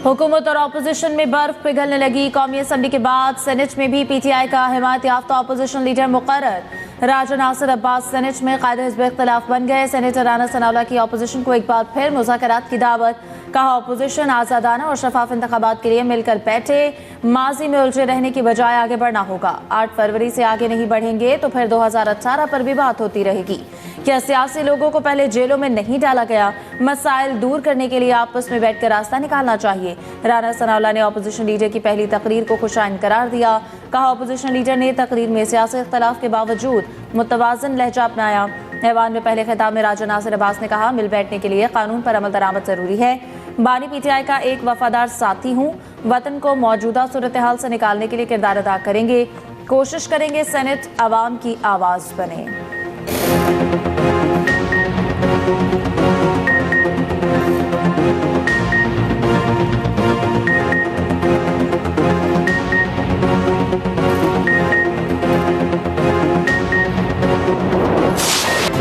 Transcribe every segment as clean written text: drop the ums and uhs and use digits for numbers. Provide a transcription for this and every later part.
हुकूमत और अपोजिशन में बर्फ पिघलने लगी। कौमी असम्बली के बाद सेनेट में भी पीटीआई का हिमायत याफ्ता अपोजिशन लीडर मुकर्रर। राजा नासिर अब्बास सेनेट में कायदे हिज़्ब इख्तिलाफ बन गए। सेनेटर राना सनाउल्लाह की अपोजिशन को एक बार फिर मुज़ाकरात की दावत। कहा अपोजिशन आज़ादाना और शफाफ इंतखाबात के लिए मिलकर बैठे, माजी में उलझे रहने की बजाय आगे बढ़ना होगा। 8 फरवरी से आगे नहीं बढ़ेंगे तो फिर 2018 पर भी बात होती रहेगी। क्या सियासी लोगों को पहले जेलों में नहीं डाला गया? मसाइल दूर करने के लिए आपस में बैठकर रास्ता निकालना चाहिए। राना सनाउल्लाह ने अपोजिशन लीडर की पहली तकरीर को खुशाइन करार दिया। कहा अपोजिशन लीडर ने तकरीर में सियासी इख्तिलाफ के बावजूद मुतवाज़िन लहजा अपनाया। ऐवान में पहले खिताब में राजा नासिर अब्बास ने कहा मिल बैठने के लिए कानून पर अमल दरामद जरूरी है। बानी पीटीआई का एक वफादार साथी हूँ। वतन को मौजूदा सूरत हाल से निकालने के लिए किरदार अदा करेंगे। कोशिश करेंगे सेनेट अवाम की आवाज़ बने।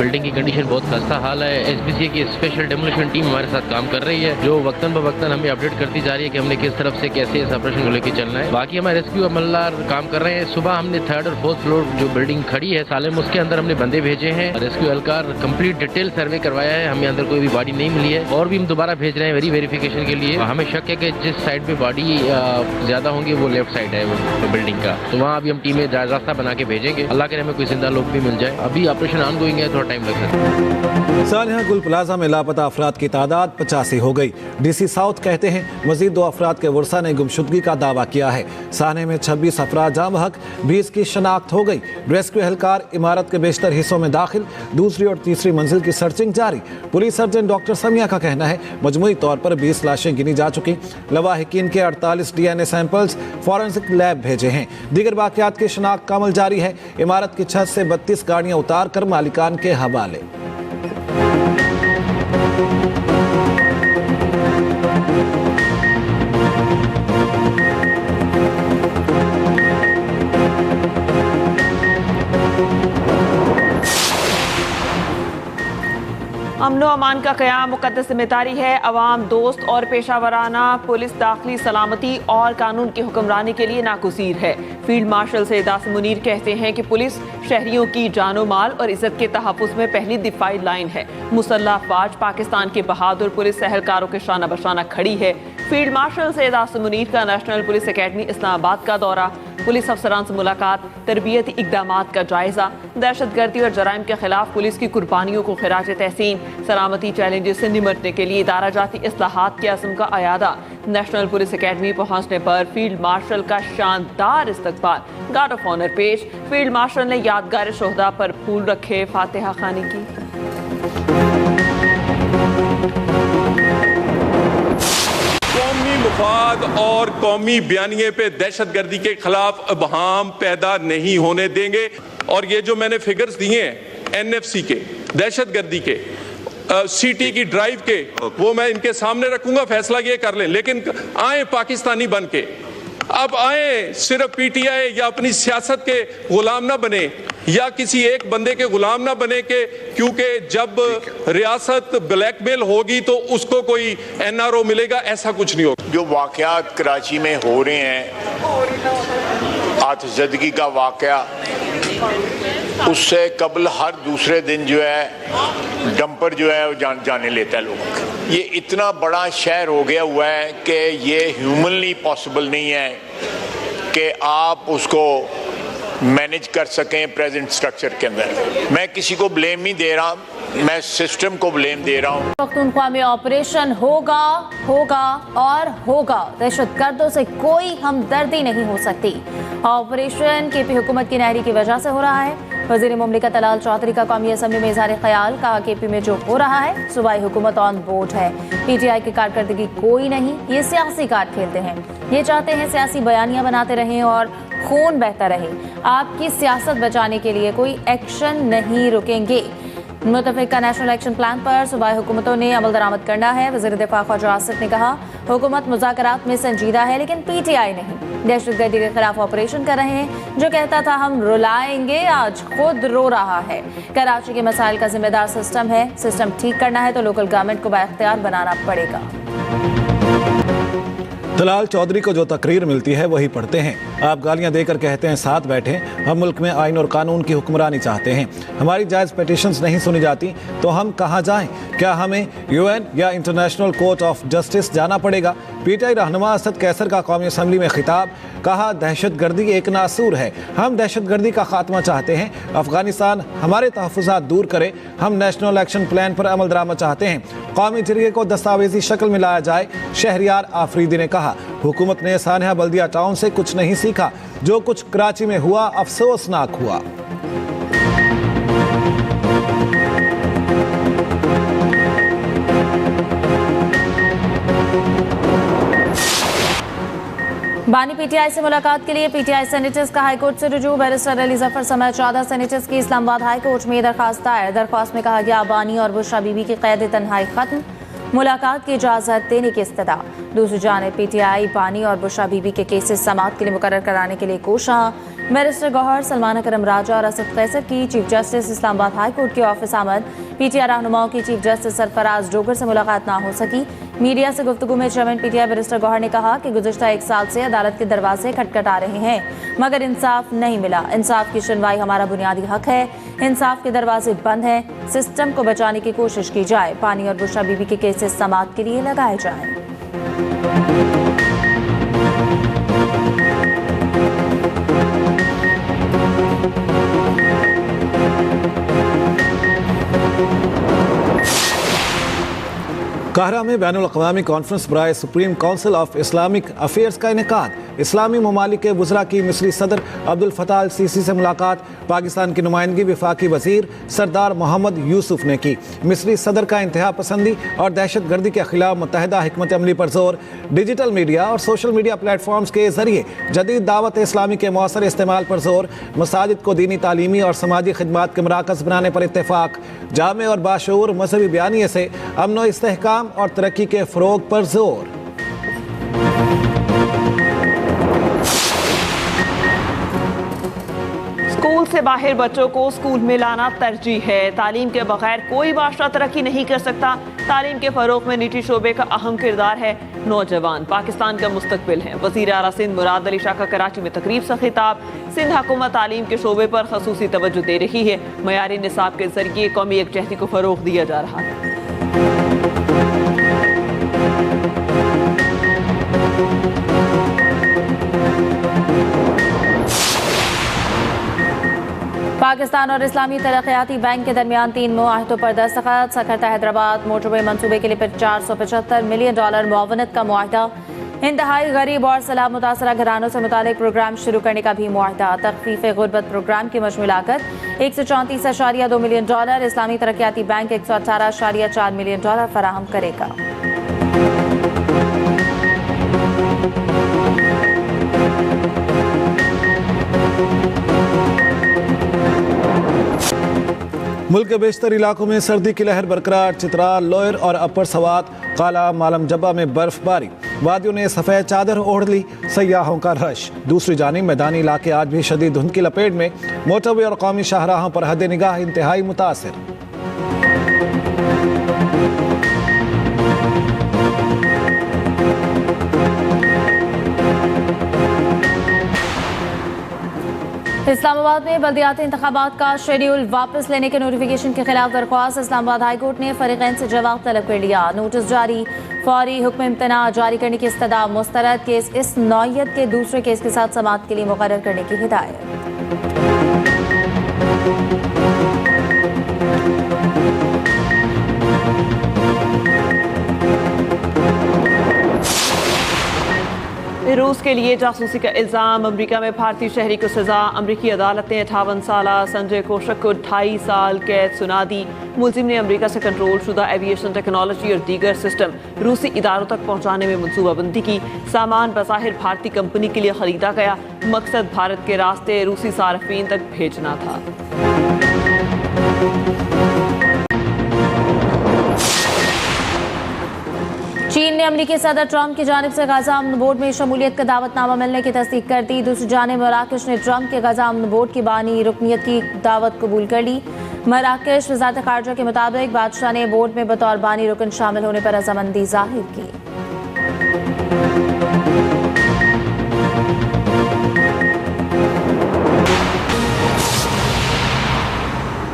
बिल्डिंग की कंडीशन बहुत खस्ता हाल है। एसपीसीए की स्पेशल डेमोलिशन टीम हमारे साथ काम कर रही है, जो वक्तन ब वक्तन हमें अपडेट करती जा रही है कि हमने किस तरफ से कैसे इस ऑपरेशन को लेकर चलना है। बाकी हमारे रेस्क्यू अमलदार काम कर रहे हैं। सुबह हमने 3rd और 4th फ्लोर जो बिल्डिंग खड़ी है सालेम, उसके अंदर हमने बंदे भेजे हैं। रेस्क्यू एहलकार कंप्लीट डिटेल सर्वे करवाया है। हमें अंदर कोई भी बॉडी नहीं मिली है और भी हम दोबारा भेज रहे हैं वेरिफिकेशन के लिए। हमें शक है कि जिस साइड पे बॉडी ज्यादा होंगी वो लेफ्ट साइड है वो बिल्डिंग का, तो वहाँ अभी हम टीमें रास्ता बना के भेजेंगे। अल्लाह करे हमें कोई जिंदा लोग भी मिल जाए। अभी ऑपरेशन ऑनगोइंग है, थोड़ा टाइम लग सकता है। सानिया गुल प्लाजा में लापता अफराद की तादाद 85 हो गई। डीसी साउथ कहते हैं मजीद 2 अफराद के वर्सा ने गुमशुदगी का दावा किया है। साने में 26 अफराद जाम हक, 20 की शनाख्त हो गई। रेस्क्यू एहलकार इमारत के बेशतर हिस्सों में दाखिल, दूसरी और तीसरी मंजिल की सर्चिंग जारी। पुलिस सर्जन डॉक्टर समिया का कहना है मजमूई तौर पर 20 लाशें गिनी जा चुकी। लवाहिकीन के 48 DNA सैंपल्स फॉरेंसिक लैब भेजे हैं। दीगर बाकियात की शनाख्त का अमल जारी है। इमारत की छत से 32 गाड़ियां उतार कर मालिकान के हवाले। अमनो अमान का क़याम मुक़द्दस ज़िम्मेदारी है। अवाम दोस्त और पेशावराना पुलिस दाखिली सलामती और कानून की हुक्मरानी के लिए नागुज़ीर है। फील्ड मार्शल सैयद आसिम मुनीर कहते हैं कि पुलिस शहरियों की जानो माल और इज़्ज़त के तहफ़्फ़ुज़ में पहली दिफाई लाइन है। मुसल्लह अफ़वाज पाकिस्तान के बहादुर पुलिस एहलकारों के शाना बशाना खड़ी है। फील्ड मार्शल सैयद आसिम मुनीर का नेशनल पुलिस अकेडमी इस्लामाबाद का दौरा, पुलिस अफसरान से मुलाकात, तरबियती इक़दामात का जायजा, दहशतगर्दी और जराइम के खिलाफ पुलिस की कुर्बानियों को खिराज तहसीन, सलामती चैलेंजेस से निमटने के लिए इदारा जाती इस्लाहात के अज़्म का अयादा। नेशनल पुलिस अकेडमी पहुंचने पर फील्ड मार्शल का शानदार इस्तकबाल, गार्ड ऑफ ऑनर पेश। फील्ड मार्शल ने यादगार शोहदा पर फूल रखे, फातिहा खानी की। कौमी मुफाद और कौमी बयानिए पे दहशतगर्दी के खिलाफ अबहाम पैदा नहीं होने देंगे। और ये जो मैंने फिगर्स दिए हैं NFC के, दहशतगर्दी के, CT की ड्राइव के, वो मैं इनके सामने रखूंगा, फैसला ये कर लें। लेकिन आए पाकिस्तानी बन के, अब आए सिर्फ PTI या अपनी सियासत के गुलाम ना बने या किसी एक बंदे के गुलाम ना बने के, क्योंकि जब रियासत ब्लैकमेल होगी तो उसको कोई NRO मिलेगा, ऐसा कुछ नहीं होगा। जो वाकयात कराची में हो रहे हैं, आतिशज़दगी का वाकया, उससे कबल हर दूसरे दिन जो है डंपर जो है वो जाने लेता है लोगों को। ये इतना बड़ा शहर हो गया हुआ है कि ये ह्यूमनली पॉसिबल नहीं है कि आप उसको मैनेज कर सकें प्रेजेंट स्ट्रक्चर के अंदर। मैं किसी को ब्लेम नहीं दे रहा, मैं सिस्टम को ब्लेम दे रहा हूँ। पख्तूनख्वा में ऑपरेशन होगा और होगा। दहशतगर्दों से कोई हमदर्दी नहीं हो सकती। ऑपरेशन KP हुकूमत की नाहरी की वजह से हो रहा है। वज़ीर मुमलिकत तलाल चौधरी का कौमी असम्बली में इज़हार ख्याल, कहा KP में जो हो रहा है सूबाई हुकूमत ऑन बोर्ड है। PTI की कारकर्दगी कोई नहीं, ये सियासी कार्ड खेलते हैं। ये चाहते हैं सियासी बयानियां बनाते रहें और खून बहता रहे। आपकी सियासत बचाने के लिए कोई एक्शन नहीं रुकेंगे। मुतफ़िका नेशनल एक्शन प्लान पर सूबाई हुकूमतों ने अमल दरामद करना है। वज़ीर दिफा ख्वाजा आसिफ ने कहा हुकूमत मुज़ाकरात में संजीदा है, लेकिन PTI नहीं। दहशतगर्दी के खिलाफ ऑपरेशन कर रहे हैं। जो कहता था हम रुलाएंगे, आज खुद रो रहा है। कराची के मसाइल का जिम्मेदार सिस्टम है। सिस्टम ठीक करना है तो लोकल गवर्नमेंट को बाइख्तियार बनाना पड़ेगा। तलाल चौधरी को जो तकरीर मिलती है वही पढ़ते हैं। आप गालियां देकर कहते हैं साथ बैठे। हम मुल्क में आइन और कानून की हुक्मरानी चाहते हैं। हमारी जायज़ पिटीशंस नहीं सुनी जाती तो हम कहां जाएं? क्या हमें यूएन या इंटरनेशनल कोर्ट ऑफ जस्टिस जाना पड़ेगा? पीटीआई रहनुमा असद कैसर का कौमी असम्बली में खिताब। कहा, दहशतगर्दी एक नासूर है। हम दहशतगर्दी का खात्मा चाहते हैं। अफगानिस्तान हमारे तहफ़्फ़ुज़ात दूर करे। हम नेशनल एक्शन प्लान पर अमल दरामद चाहते हैं। कौमी जरिए को दस्तावेजी शक्ल में लाया जाए। शहरियार आफरीदी ने कहा, हुकूमत ने सानहा बल्दिया टाउन से कुछ नहीं सीखा। जो कुछ कराची में हुआ अफसोसनाक हुआ। बानी पीटीआई से मुलाकात के लिए पीटीआई सेनेटर्स का हाईकोर्ट से रुजू। बैरिस्टर अली जफर समेत 14 सेनेटर्स की इस्लामाबाद हाईकोर्ट में दरखास्त दायर। दरख्वास्त में कहा गया, बानी और बुशरा बीबी की कैद तन्हाई खत्म, मुलाकात की इजाज़त देने की इस्तदा। दूसरी जानिब पीटीआई बानी और बुशरा बीबी के केसेस समाअत के लिए मुकर्रर कराने के लिए कोशां। बैरिस्टर गौहर, सलमान अकरम राजा और असद कैसर की चीफ जस्टिस इस्लामाबाद हाईकोर्ट के ऑफिस आमद। पीटीआई रहनुमाओं की चीफ जस्टिस सरफराज डोगर से मुलाकात ना हो सकी। मीडिया से गुफ्तगू में चेयरमैन पीटीआई बैरिस्टर गौहर ने कहा कि गुज़िश्ता 1 साल से अदालत के दरवाजे खटखटा रहे हैं मगर इंसाफ नहीं मिला। इंसाफ की सुनवाई हमारा बुनियादी हक है। इंसाफ के दरवाजे बंद हैं। सिस्टम को बचाने की कोशिश की जाए। पानी और बुशरा बीबी के केसेस समाअत के लिए लगाए जाएं। काहिरा में बैनुल अक़वामी कॉन्फ्रेंस बराए supreme council of Islamic affairs का इनेकाद। इस्लामी ममालिक के वज़रा की मिस्री सदर अब्दुल फताह अल सीसी से मुलाकात। पाकिस्तान की नुमाइंदगी वफाकी वज़ीर सरदार मोहम्मद यूसुफ ने की। मिस्री सदर का इंतहा पसंदी और दहशत गर्दी के खिलाफ मुत्तहिदा हिकमत अमली पर जोर। डिजिटल मीडिया और सोशल मीडिया प्लेटफॉर्म्स के जरिए जदीद दावत इस्लामी के मौसर इस्तेमाल पर जोर। मसाजिद को दीनी, तालीमी और समाजी खिदमात के मराकज़ बनाने पर इत्तेफाक। जामे और बाशऊर मजहबी बयानिए से अमन व इस्तेहकाम और तरक्की के फ़रोग पर जोर। स्कूल से बाहर बच्चों को स्कूल में लाना तरजीह है। तालीम के बगैर कोई माशरा तरक्की नहीं कर सकता। तालीम के फरोग में निजी शोबे का अहम किरदार है। नौजवान पाकिस्तान का मुस्तकबिल है। वज़ीर आला सिंध मुराद अली शाह का कराची में तकरीब से खिताब। सिंध हुकूमत तालीम के शोबे पर खसूसी तवज्जो दे रही है। मयारी निसाब के जरिए कौमी यकजहती को फरोग दिया जा रहा है। पाकिस्तान और इस्लामी तरक्याती बैंक के दरमियान 3 मुआहदों पर दस्तखत। सकरता हैदराबाद मोटरवे मंसूबे के लिए $475 मिलियन मुआवनत का मुआहदा। इंतहाई गरीब और सलाह मुतासरा घरानों से मुतालिक प्रोग्राम शुरू करने का भी मुआहदा। तखफीफ गुर्बत प्रोग्राम की मजमूई लागत $134.2 मिलियन। इस्लामी तरक्याती बैंक $118.4 मिलियन फराहम करेगा। मुल्क के बेशतर इलाकों में सर्दी की लहर बरकरार। चित्राल, लोयर और अपर सवात, काला, मालम जब्बा में बर्फबारी। वादियों ने सफ़ेद चादर ओढ़ ली। सयाहों का रश। दूसरी जानिब मैदानी इलाके आज भी शदीद धुंध की लपेट में। मोटरवे और कौमी शाहराहों पर हद निगाह इंतहाई मुतासिर। इस्लामाबाद में बल्दियाती इंतखाबात का शेड्यूल वापस लेने के नोटिफिकेशन के खिलाफ दरख्वास्त। इस्लामाबाद हाईकोर्ट ने फरीकैन से जवाब तलब कर लिया। नोटिस जारी। फौरी हुक्म इम्तना जारी करने की इस्तदा। मुस्तरद केस इस नौयत के दूसरे केस के साथ समाअत के लिए मुकर्रर करने की हिदायत। रूस के लिए जासूसी का इल्ज़ाम। अमेरिका में भारतीय शहरी को सजा। अमेरिकी अदालत ने 58 साला संजय कोशक को 2.5 साल कैद सुना दी। मुलजिम ने अमेरिका से कंट्रोल शुदा एविएशन टेक्नोलॉजी और दीगर सिस्टम रूसी इदारों तक पहुंचाने में मनसूबाबंदी की। सामान बज़ाहिर भारतीय कंपनी के लिए खरीदा गया। मकसद भारत के रास्ते रूसी सार्फिन तक भेजना था। चीन ने अमेरिकी सदर ट्रंप की जानिब से गजा अमन बोर्ड में शमूलियत का दावतनामा मिलने की तस्दीक कर दी। दूसरी जानिब मराकश ने ट्रंप के गजा अमन बोर्ड की बानी रुकनियत की दावत कबूल कर ली। मराकश वज़ारत ख़ारजा के मुताबिक बादशाह ने बोर्ड में बतौर बानी रुकन शामिल होने पर रज़ामंदी ज़ाहिर की।